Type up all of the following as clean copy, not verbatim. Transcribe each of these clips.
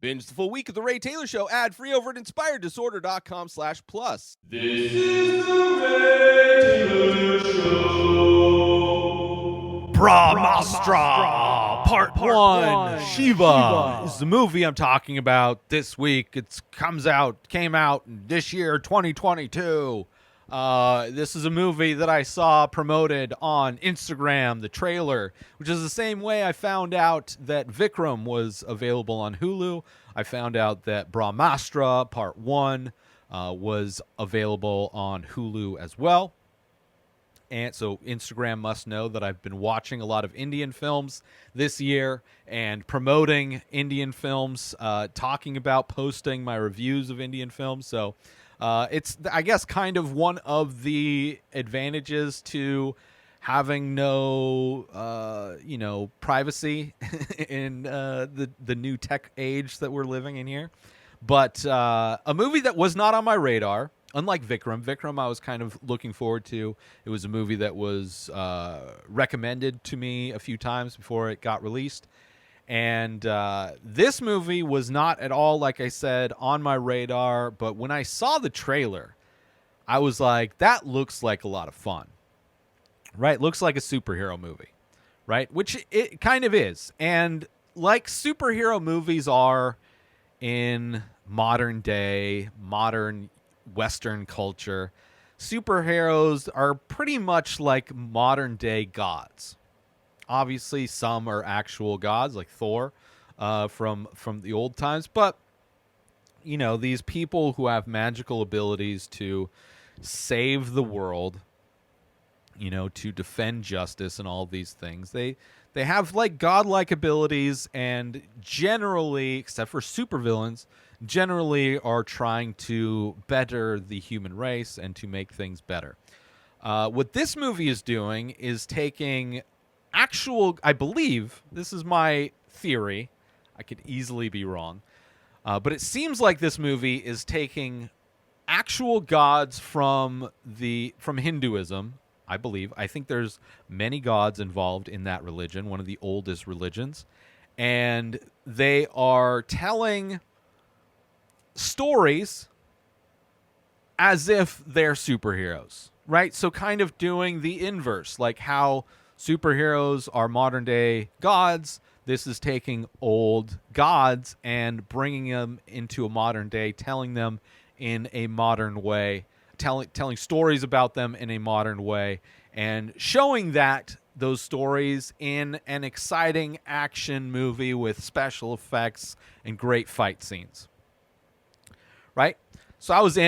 Binge the full week of The Ray Taylor Show ad-free over at inspireddisorder.com/plus. This is The Ray Taylor Show. Brahmastra Part 1. Shiva is the movie I'm talking about this week. It came out this year, 2022. This is a movie that I saw promoted on Instagram, the trailer, which is the same way I found out that Vikram was available on Hulu. I found out that Brahmastra Part 1 was available on Hulu as well. And so Instagram must know that I've been watching a lot of Indian films this year and promoting Indian films, talking about posting my reviews of Indian films. So it's, I guess, kind of one of the advantages to having no, privacy in the new tech age that we're living in here. But a movie that was not on my radar, unlike Vikram, I was kind of looking forward to. It was a movie that was recommended to me a few times before it got released. And this movie was not at all, like I said, on my radar. But when I saw the trailer, I was like, that looks like a lot of fun. Right? Looks like a superhero movie. Right? Which it kind of is. And like superhero movies are in modern Western culture, superheroes are pretty much like modern day gods. Obviously, some are actual gods, like Thor, from the old times. But, you know, these people who have magical abilities to save the world, you know, to defend justice and all these things, they have, like, godlike abilities and generally, except for supervillains, generally are trying to better the human race and to make things better. What this movie is doing is taking I believe, this is my theory, I could easily be wrong, but it seems like this movie is taking actual gods from Hinduism, I believe. I think there's many gods involved in that religion, one of the oldest religions, and they are telling stories as if they're superheroes, right? So kind of doing the inverse, like how superheroes are modern day gods. This is taking old gods and bringing them into a modern day, telling them in a modern way, telling stories about them in a modern way, and showing those stories in an exciting action movie with special effects and great fight scenes. Right? So I was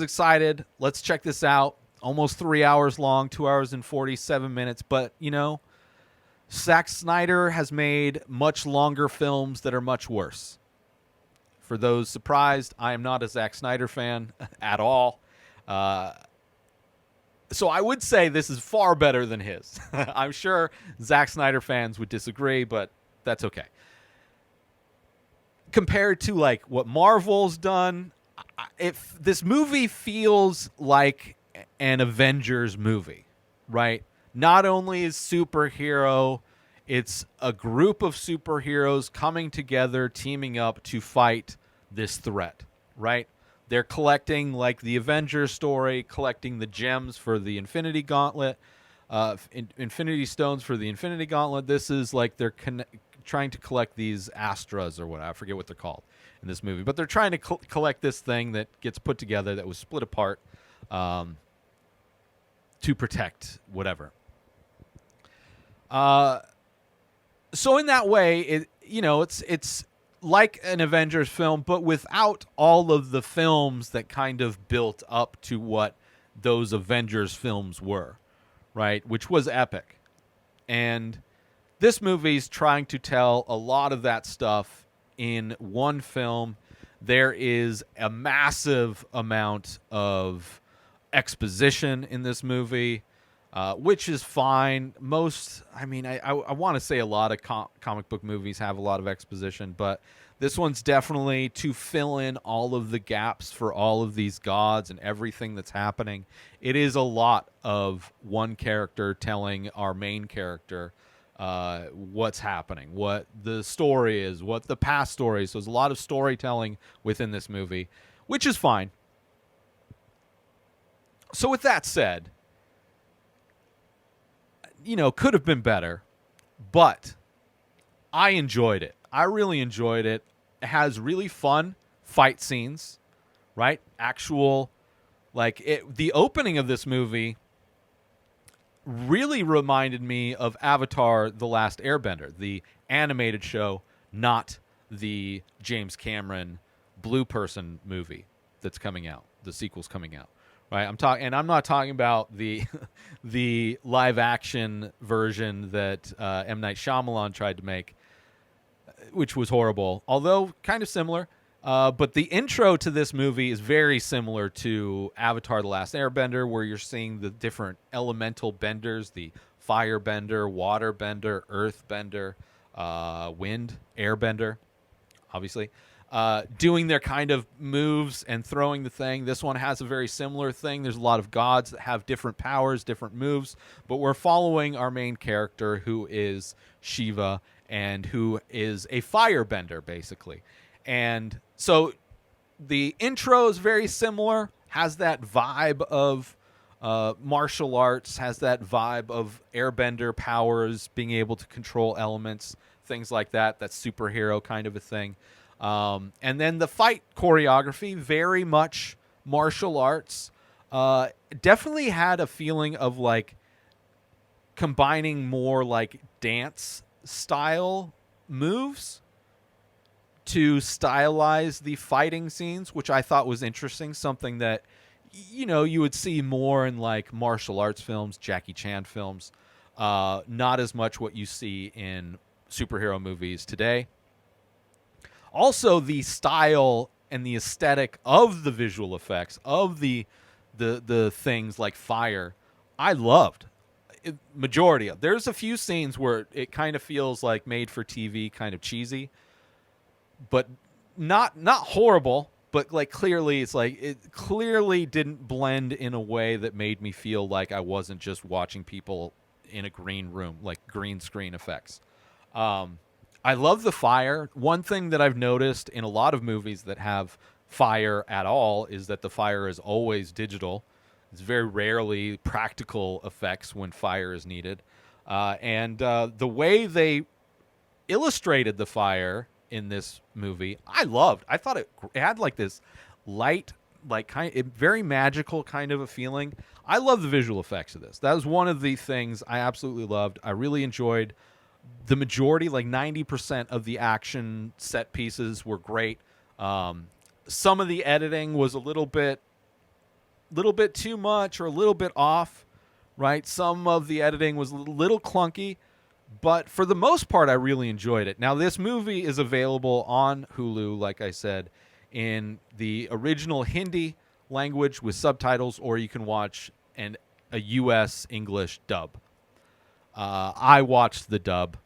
excited. Let's check this out. Almost 3 hours long, 2 hours and 47 minutes. But, you know, Zack Snyder has made much longer films that are much worse. For those surprised, I am not a Zack Snyder fan at all. So I would say this is far better than his. I'm sure Zack Snyder fans would disagree, but that's okay. Compared to, like, what Marvel's done, if this movie feels like an Avengers movie, right? Not only is superhero, it's a group of superheroes coming together, teaming up to fight this threat, right? They're collecting, like the Avengers story, collecting the gems for the Infinity Gauntlet, Infinity Stones for the Infinity Gauntlet. This is like they're trying to collect these Astras or whatever. I forget what they're called in this movie. But they're trying to collect this thing that gets put together that was split apart to protect whatever. So in that way, it's like an Avengers film, but without all of the films that kind of built up to what those Avengers films were, right? Which was epic. And this movie's trying to tell a lot of that stuff in one film. There is a massive amount of exposition in this movie, which is fine. I want to say a lot of comic book movies have a lot of exposition, but this one's definitely to fill in all of the gaps for all of these gods and everything that's happening. It is a lot of one character telling our main character what's happening, what the story is, what the past story is. So there's a lot of storytelling within this movie, which is fine. So with that said, could have been better, but I enjoyed it. I really enjoyed it. It has really fun fight scenes, right? Actual, the opening of this movie really reminded me of Avatar: The Last Airbender, the animated show, not the James Cameron Blue Person movie that's coming out. The sequel's coming out, right? I'm not talking about the the live action version that M. Night Shyamalan tried to make, which was horrible, although kind of similar. But the intro to this movie is very similar to Avatar: The Last Airbender, where you're seeing the different elemental benders, the fire bender, water bender, earth bender, wind, air bender, obviously, doing their kind of moves and throwing the thing. This one has a very similar thing. There's a lot of gods that have different powers, different moves, but we're following our main character, who is Shiva, and who is a firebender, basically. And so the intro is very similar, has that vibe of martial arts, has that vibe of airbender powers, being able to control elements, things like that. That's superhero kind of a thing. And then the fight choreography, very much martial arts. Definitely had a feeling of combining more dance style moves to stylize the fighting scenes, which I thought was interesting. Something that, you would see more in martial arts films, Jackie Chan films. Not as much what you see in superhero movies today. Also, the style and the aesthetic of the visual effects of the things like fire, I loved. Majority of. There's a few scenes where it kind of feels like made for TV, kind of cheesy, but not horrible. But clearly, it's it clearly didn't blend in a way that made me feel like I wasn't just watching people in a green room, green screen effects. I love the fire. One thing that I've noticed in a lot of movies that have fire at all is that the fire is always digital. It's very rarely practical effects when fire is needed. And the way they illustrated the fire in this movie, I loved. I thought it had this light, very magical kind of a feeling. I love the visual effects of this. That was one of the things I absolutely loved. I really enjoyed the majority, 90% of the action set pieces were great. Some of the editing was a little bit too much or a little bit off, right? Some of the editing was a little clunky, but for the most part, I really enjoyed it. Now, this movie is available on Hulu, like I said, in the original Hindi language with subtitles, or you can watch a U.S. English dub. I watched the dub.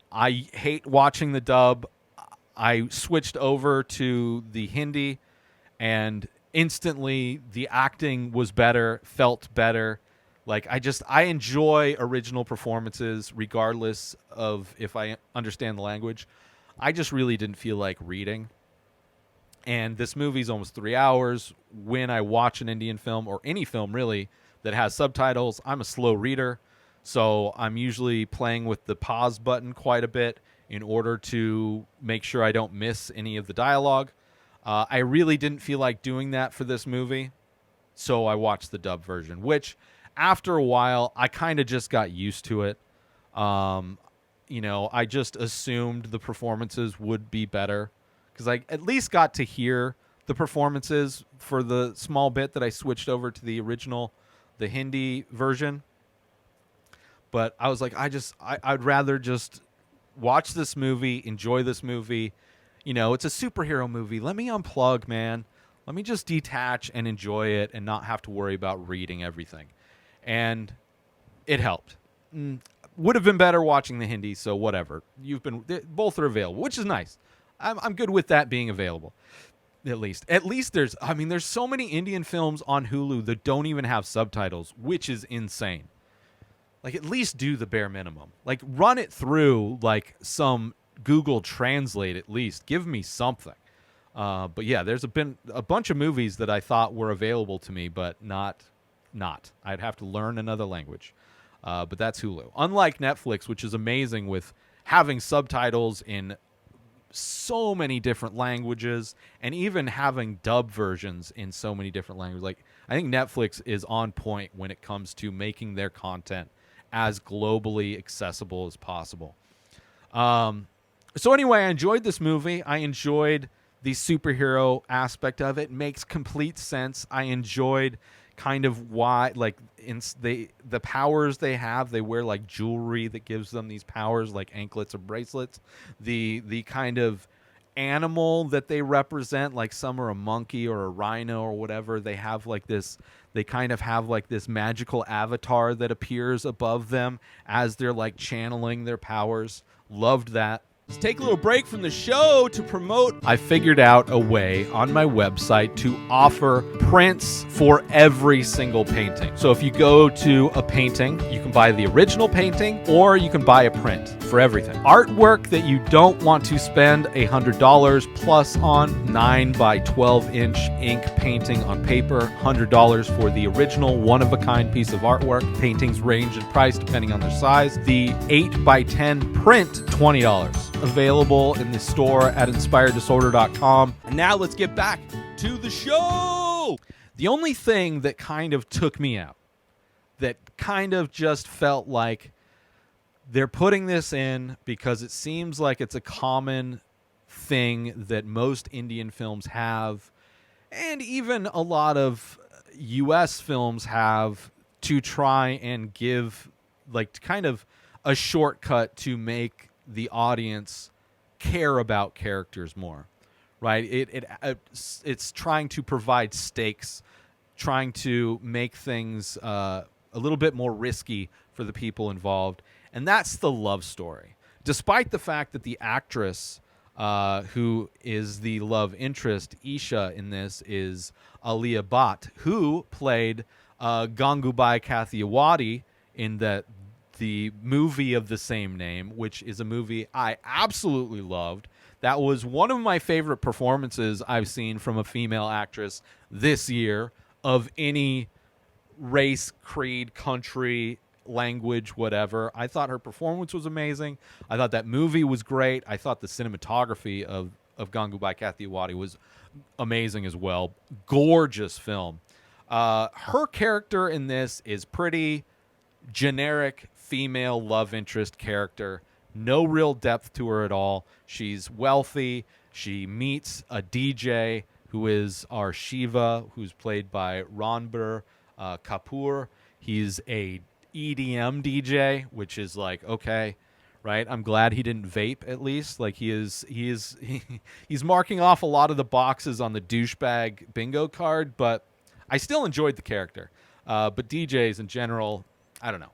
I hate watching the dub. I switched over to the Hindi, and instantly the acting was better, felt better. I enjoy original performances regardless of if I understand the language. I just really didn't feel like reading. And this movie's almost 3 hours. When I watch an Indian film, or any film really, that has subtitles, I'm a slow reader. So I'm usually playing with the pause button quite a bit in order to make sure I don't miss any of the dialogue. I really didn't feel like doing that for this movie, so I watched the dub version, which after a while, I kind of just got used to it. I just assumed the performances would be better because I at least got to hear the performances for the small bit that I switched over to the original, the Hindi version. But I was like, I'd rather just watch this movie, enjoy this movie. It's a superhero movie. Let me unplug, man. Let me just detach and enjoy it and not have to worry about reading everything. And it helped. Would have been better watching the Hindi, so whatever. Both are available, which is nice. I'm good with that being available. At least there's so many Indian films on Hulu that don't even have subtitles, which is insane. like at least do the bare minimum. Like run it through like some Google Translate at least. Give me something. But yeah, there's been a bunch of movies that I thought were available to me, but not. I'd have to learn another language. But that's Hulu. Unlike Netflix, which is amazing with having subtitles in so many different languages and even having dub versions in so many different languages. Like I think Netflix is on point when it comes to making their content as globally accessible as possible. So anyway, I enjoyed this movie. I enjoyed the superhero aspect of it. It makes complete sense. I enjoyed kind of why, like, the powers they have. They wear like jewelry that gives them these powers, like anklets or bracelets. The kind of animal that they represent, like some are a monkey or a rhino or whatever. They have like this. They kind of have like this magical avatar that appears above them as they're like channeling their powers. Loved that. Let's take a little break from the show to promote. I figured out a way on my website to offer prints for every single painting. So if you go to a painting, you can buy the original painting or you can buy a print for everything. Artwork that you don't want to spend $100 plus on, 9 by 12 inch ink painting on paper, $100 for the original one-of-a-kind piece of artwork. Paintings range in price depending on their size. The 8 by 10 print, $20. Available in the store at inspireddisorder.com. And now let's get back to the show. The only thing that kind of took me out, that kind of just felt like they're putting this in because it seems like it's a common thing that most Indian films have, and even a lot of U.S. films have, to try and give like kind of a shortcut to make the audience care about characters more, right? It's trying to provide stakes, trying to make things a little bit more risky for the people involved, and that's the love story. Despite the fact that the actress who is the love interest, Isha, in this is Alia Bhatt, who played Gangubai Kathiawadi in the movie of the same name, which is a movie I absolutely loved. That was one of my favorite performances I've seen from a female actress this year of any race, creed, country, language, whatever. I thought her performance was amazing. I thought that movie was great. I thought the cinematography of Gangubai Kathiawadi was amazing as well. Gorgeous film. Her character in this is pretty generic female love interest character. No real depth to her at all. She's wealthy. She meets a DJ who is our Shiva, who's played by Ranbir Kapoor. He's a EDM DJ, which is like, okay, right? I'm glad he didn't vape at least. Like he's marking off a lot of the boxes on the douchebag bingo card, but I still enjoyed the character. But DJs in general, I don't know.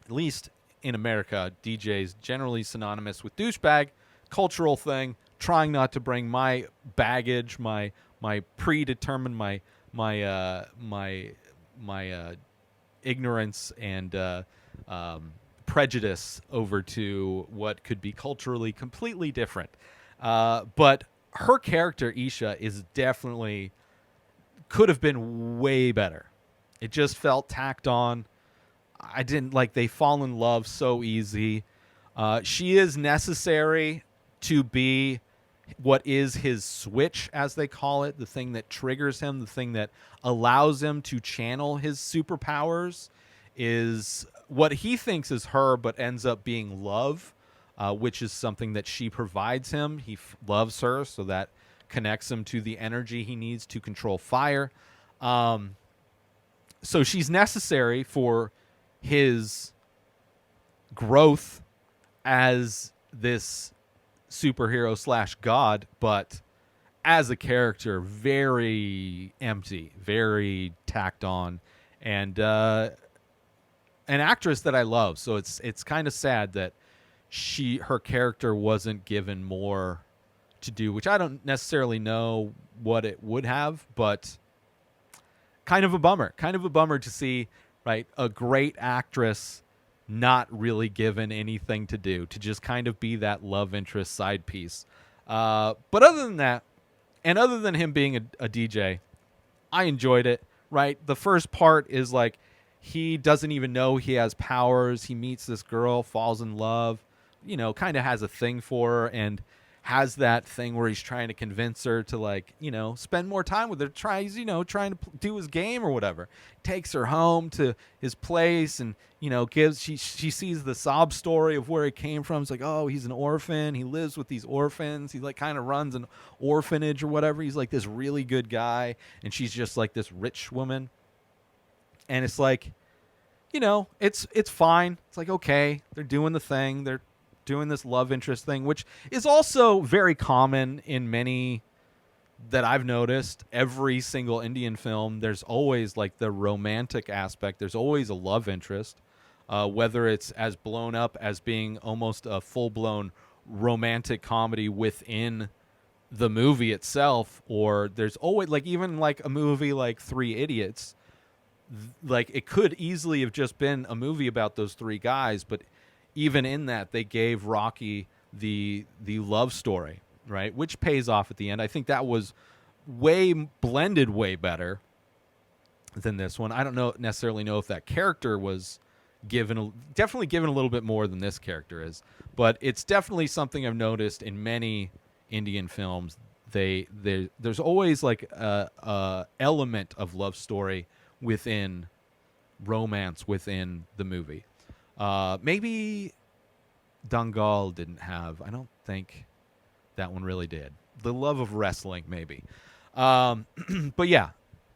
At least in America, DJs generally synonymous with douchebag, cultural thing. Trying not to bring my baggage, my predetermined, my ignorance and prejudice over to what could be culturally completely different. But her character, Isha, is definitely could have been way better. It just felt tacked on. I didn't like they fall in love so easy. She is necessary to be what is his switch, as they call it, the thing that triggers him, the thing that allows him to channel his superpowers, is what he thinks is her, but ends up being love, which is something that she provides him. He loves her, so that connects him to the energy he needs to control fire. So she's necessary for his growth as this superhero / god, but as a character, very empty, very tacked on, and an actress that I love. So it's kind of sad that her character wasn't given more to do, which I don't necessarily know what it would have, but kind of a bummer to see, right, a great actress not really given anything to do, to just kind of be that love interest side piece. But other than that, and other than him being a DJ, I enjoyed it, right? The first part is like he doesn't even know he has powers. He meets this girl, falls in love, kind of has a thing for her, and has that thing where he's trying to convince her to, like, spend more time with her, trying to do his game or whatever. Takes her home to his place and, she sees the sob story of where he came from. It's like, oh, he's an orphan. He lives with these orphans. He, like, kind of runs an orphanage or whatever. He's like this really good guy, and she's just like this rich woman. And it's like, it's fine. It's like, okay, they're doing the thing. They're doing this love interest thing, which is also very common in many that I've noticed. Every single Indian film, there's always like the romantic aspect. There's always a love interest, whether it's as blown up as being almost a full-blown romantic comedy within the movie itself, or there's always, like, even like a movie like Three Idiots, like it could easily have just been a movie about those three guys, but even in that, they gave Rocky the love story, right, which pays off at the end. I think that was blended way better than this one. I don't necessarily know if that character was definitely given a little bit more than this character is, but it's definitely something I've noticed in many Indian films. There's always like a element of love story within romance within the movie. Maybe Dangal didn't have. I don't think that one really did. The love of wrestling, maybe. But yeah,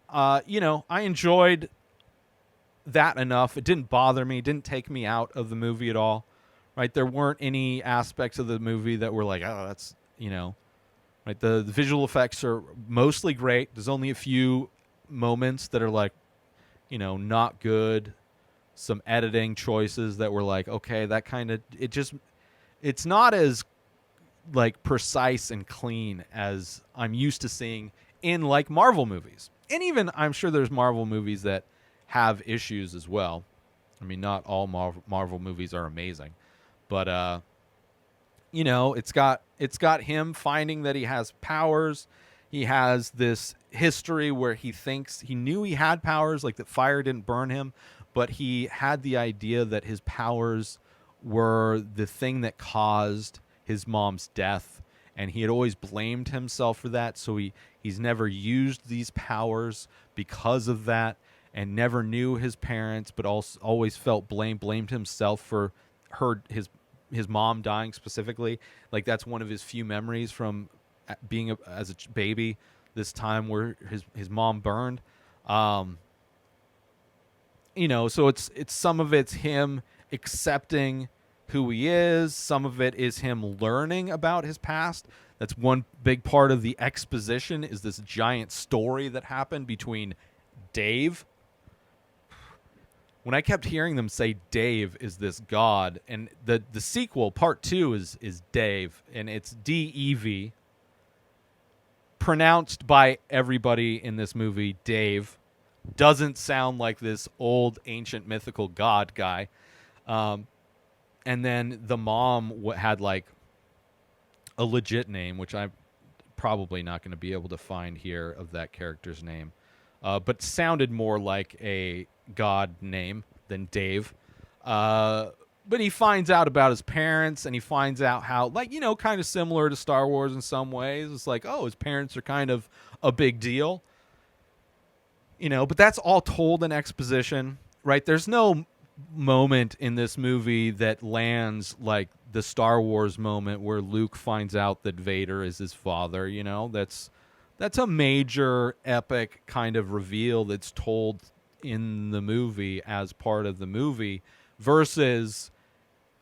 I enjoyed that enough. It didn't bother me. It didn't take me out of the movie at all. Right? There weren't any aspects of the movie that were like, oh, that's, right? The visual effects are mostly great. There's only a few moments that are like, not good. Some editing choices that were like, okay, that kind of, it's not as like precise and clean as I'm used to seeing in like Marvel movies. And even I'm sure there's Marvel movies that have issues as well. I mean, not all Marvel movies are amazing, but it's got him finding that he has powers. He has this history where he thinks he knew he had powers, like that fire didn't burn him, but he had the idea that his powers were the thing that caused his mom's death, and he had always blamed himself for that, so he's never used these powers because of that, and never knew his parents, but also always felt blamed himself for his mom dying specifically. Like, that's one of his few memories from being as a baby, this time where his mom burned. So it's some of it's him accepting who he is. Some of it is him learning about his past. That's one big part of the exposition, is this giant story that happened between Dave. When I kept hearing them say Dave is this god, and the sequel, part 2, is Dave, and it's D-E-V, pronounced by everybody in this movie Dave. Doesn't sound like this old ancient mythical god guy. And then the mom had like a legit name, which I'm probably not going to be able to find here of that character's name, but sounded more like a god name than Dave. But he finds out about his parents, and he finds out how, like, kind of similar to Star Wars in some ways. It's like, oh, his parents are kind of a big deal. But that's all told in exposition, right? There's no moment in this movie that lands like the Star Wars moment where Luke finds out that Vader is his father. That's a major epic kind of reveal that's told in the movie as part of the movie, versus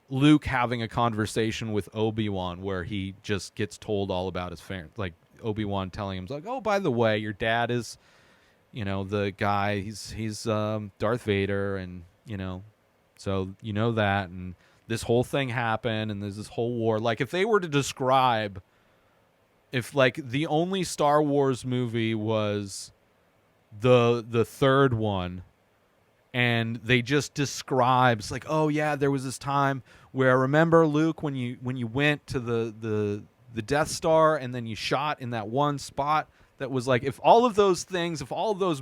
Luke having a conversation with Obi-Wan where he just gets told all about his parents. Like Obi-Wan telling him, like, oh, by the way, your dad is, the guy, he's Darth Vader, and, so that, and this whole thing happened, and there's this whole war. Like, if they were to describe, if, like, the only Star Wars movie was the third one, and they just describe, it's like, oh yeah, there was this time where, remember Luke, when you went to the Death Star and then you shot in that one spot. That was like, if all of those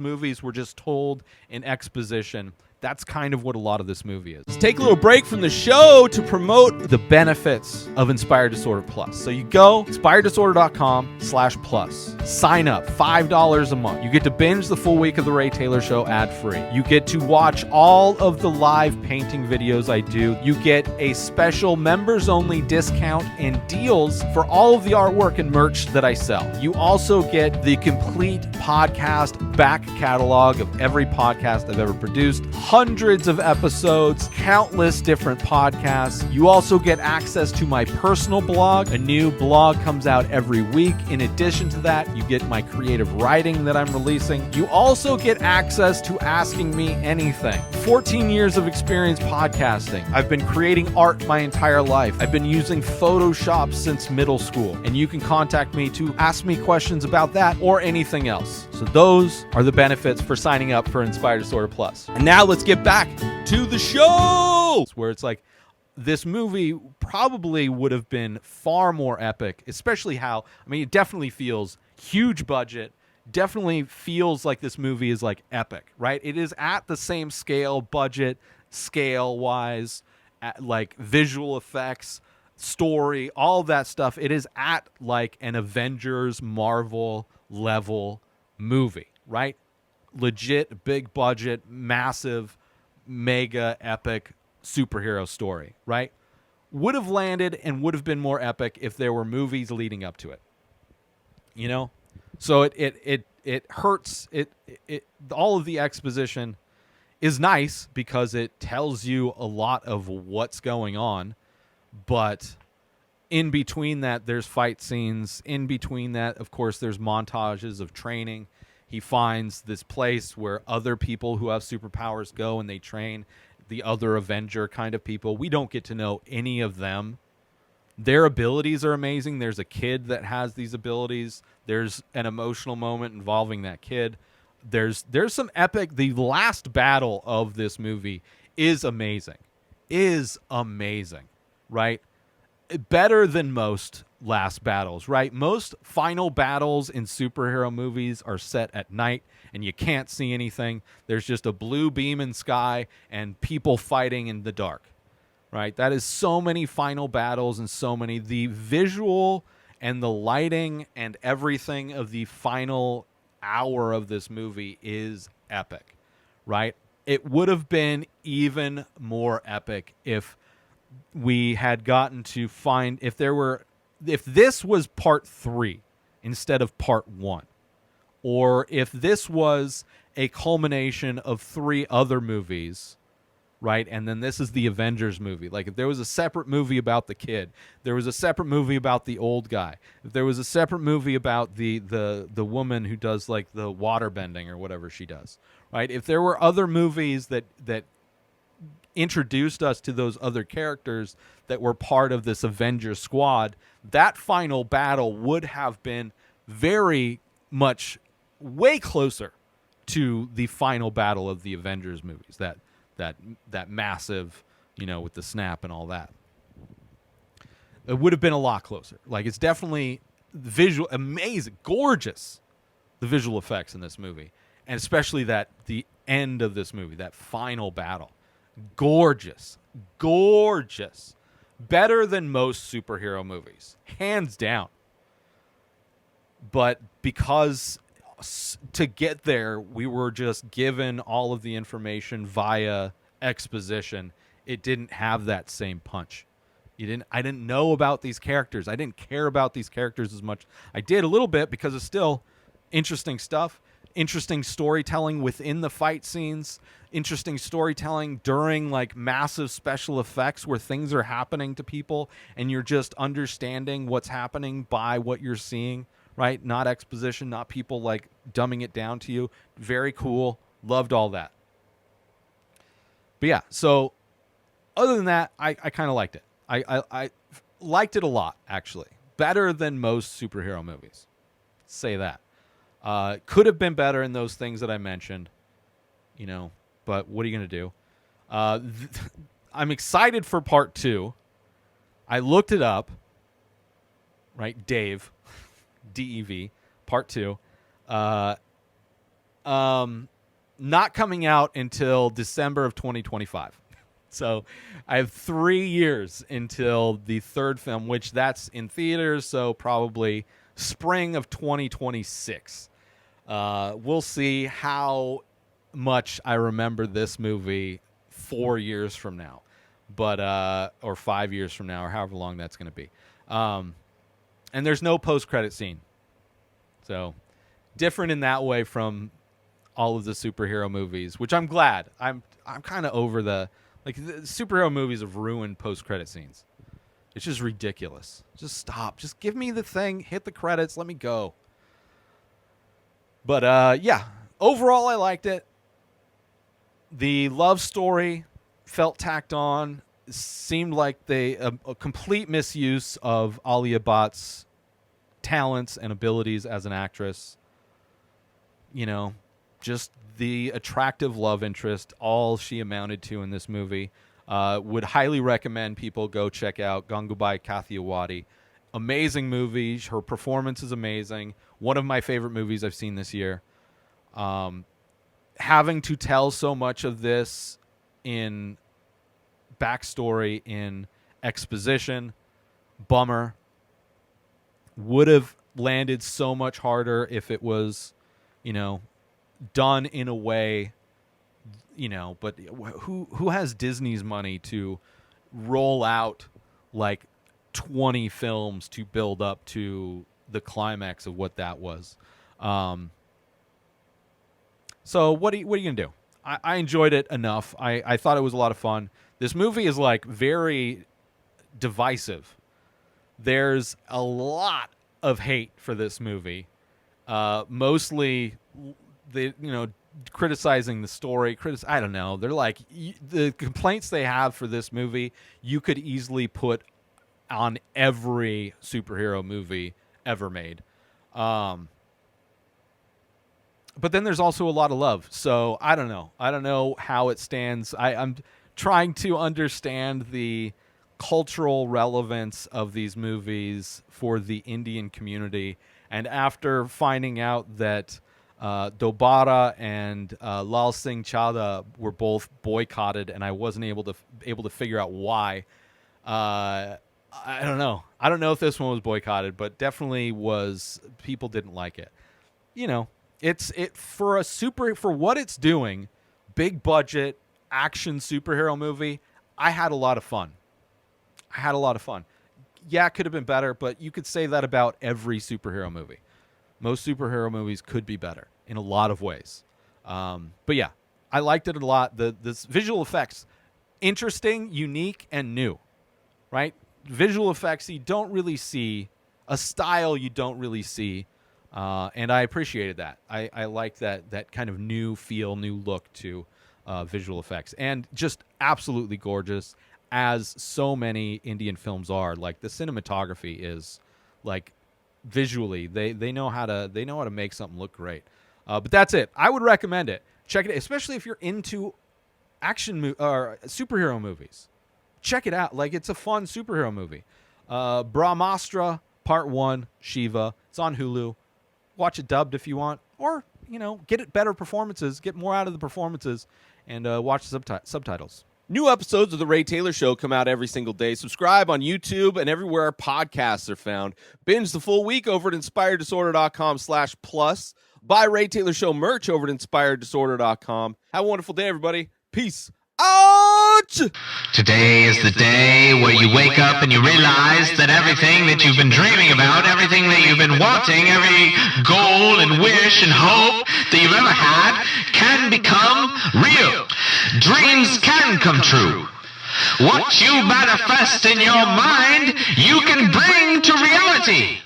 movies were just told in exposition, that's kind of what a lot of this movie is. Let's take a little break from the show to promote The benefits of Inspired Disorder Plus. So you go inspireddisorder.com/plus. Sign up, $5 a month. You get to binge the full week of The Ray Taylor Show ad-free. You get to watch all of the live painting videos I do. You get a special members-only discount and deals for all of the artwork and merch that I sell. You also get the complete podcast back catalog of every podcast I've ever produced. Hundreds of episodes, countless different podcasts. You also get access to my personal blog. A new blog comes out every week. In addition to that, you get my creative writing that I'm releasing. You also get access to Asking Me Anything. 14 years of experience podcasting. I've been creating art my entire life. I've been using Photoshop since middle school. And you can contact me to ask me questions about that or anything else. So those are the benefits for signing up for Inspired Disorder Plus. And now let's get back to the show. Where it's like, this movie probably would have been far more epic, especially how, I mean, it definitely feels huge budget, definitely feels like this movie is like epic, right? It is at the same scale, budget, scale-wise, like visual effects, story, all of that stuff. It is at like an Avengers Marvel level movie, right? Legit, big budget, massive, mega epic superhero story, right? Would have landed and would have been more epic if there were movies leading up to it. You know? So it hurts. It all of the exposition is nice because it tells you a lot of what's going on, but in between that there's fight scenes. In between that, of course, there's montages of training. He finds this place where other people who have superpowers go and they train, the other Avenger kind of people. We don't get to know any of them. Their abilities are amazing. There's a kid that has these abilities. There's an emotional moment involving that kid. There's some epic. The last battle of this movie is amazing. Right? Better than most last battles, right? Most final battles in superhero movies are set at night and you can't see anything. There's just a blue beam in sky and people fighting in the dark, right? That is so many final battles and so many. The visual and the lighting and everything of the final hour of this movie is epic, right? It would have been even more epic if we had gotten to find, if this was part 3 instead of part 1, or if this was a culmination of 3 other movies, right? And then this is the Avengers movie. Like if there was a separate movie about the kid, there was a separate movie about the old guy, if there was a separate movie about the woman who does like the water bending or whatever she does, right? If there were other movies that introduced us to those other characters that were part of this Avengers squad, that final battle would have been very much way closer to the final battle of the Avengers movies, that massive, you know, with the snap and all that. It would have been a lot closer. Like, it's definitely visual, amazing, gorgeous, the visual effects in this movie, and especially the end of this movie, that final battle. Gorgeous. Better than most superhero movies, hands down. But because to get there, we were just given all of the information via exposition, it didn't have that same punch. I didn't know about these characters. I didn't care about these characters as much. I did a little bit because it's still interesting stuff. Interesting storytelling within the fight scenes, interesting storytelling during like massive special effects where things are happening to people and you're just understanding what's happening by what you're seeing, right? Not exposition, not people like dumbing it down to you. Very cool. Loved all that. But yeah, so other than that, I kind of liked it. I liked it a lot, actually. Better than most superhero movies. Say that. Could have been better in those things that I mentioned, you know, but what are you going to do? I'm excited for part 2. I looked it up, right? Dave, D-E-V, part 2. Not coming out until December of 2025. So I have 3 years until the third film, which that's in theaters, so probably spring of 2026. We'll see how much I remember this movie 4 years from now, but or 5 years from now, or however long that's going to be. And there's no post-credit scene, so different in that way from all of the superhero movies, which I'm glad. I'm kind of over the superhero movies have ruined post-credit scenes. It's just ridiculous. Just stop. Just give me the thing. Hit the credits. Let me go. But yeah, overall I liked it. The love story felt tacked on. Seemed like a complete misuse of Alia Bhatt's talents and abilities as an actress. You know, just the attractive love interest, all she amounted to in this movie. Would highly recommend people go check out Gangubai Kathiawadi. Amazing movie. Her performance is amazing. One of my favorite movies I've seen this year. Having to tell so much of this in backstory, in exposition, bummer. Would have landed so much harder if it was, done in a way, but who has Disney's money to roll out like 20 films to build up to the climax of what that was? So what are you gonna do? I enjoyed it enough. I thought it was a lot of fun. This movie is like very divisive. There's a lot of hate for this movie. Mostly criticizing the story. I don't know. They're like, the complaints they have for this movie, you could easily put on every superhero movie ever made. But then there's also a lot of love. So I don't know. I don't know how it stands. I'm trying to understand the cultural relevance of these movies for the Indian community. And after finding out that Dobara and Lal Singh Chadha were both boycotted, and I wasn't able to figure out why. I don't know. I don't know if this one was boycotted, but definitely was. People didn't like it. It's for what it's doing, big budget action superhero movie. I had a lot of fun. Yeah, it could have been better, but you could say that about every superhero movie. Most superhero movies could be better in a lot of ways. But yeah, I liked it a lot. The visual effects, interesting, unique, and new, right? Visual effects you don't really see, a style you don't really see, and I appreciated that. I like that kind of new feel, new look to visual effects, and just absolutely gorgeous, as so many Indian films are. Like, the cinematography is like, visually they know how to make something look great. But that's it. I would recommend it. Check it, especially if you're into action or superhero movies. Check it out. Like, it's a fun superhero movie. Brahmastra Part 1, Shiva. It's on Hulu. Watch it dubbed if you want, or get it better performances, get more out of the performances, and watch the subtitles. New episodes of The Ray Taylor Show come out every single day. Subscribe on YouTube and everywhere our podcasts are found. Binge the full week over at InspiredDisorder.com/plus. Buy Ray Taylor Show merch over at InspiredDisorder.com. Have a wonderful day, everybody. Peace out! Today is the day where you wake up and you realize that everything that you've been dreaming about, everything that you've been wanting, every goal and wish and hope that you've ever had can become real. Dreams can come true. What you manifest in your mind, you can bring to reality.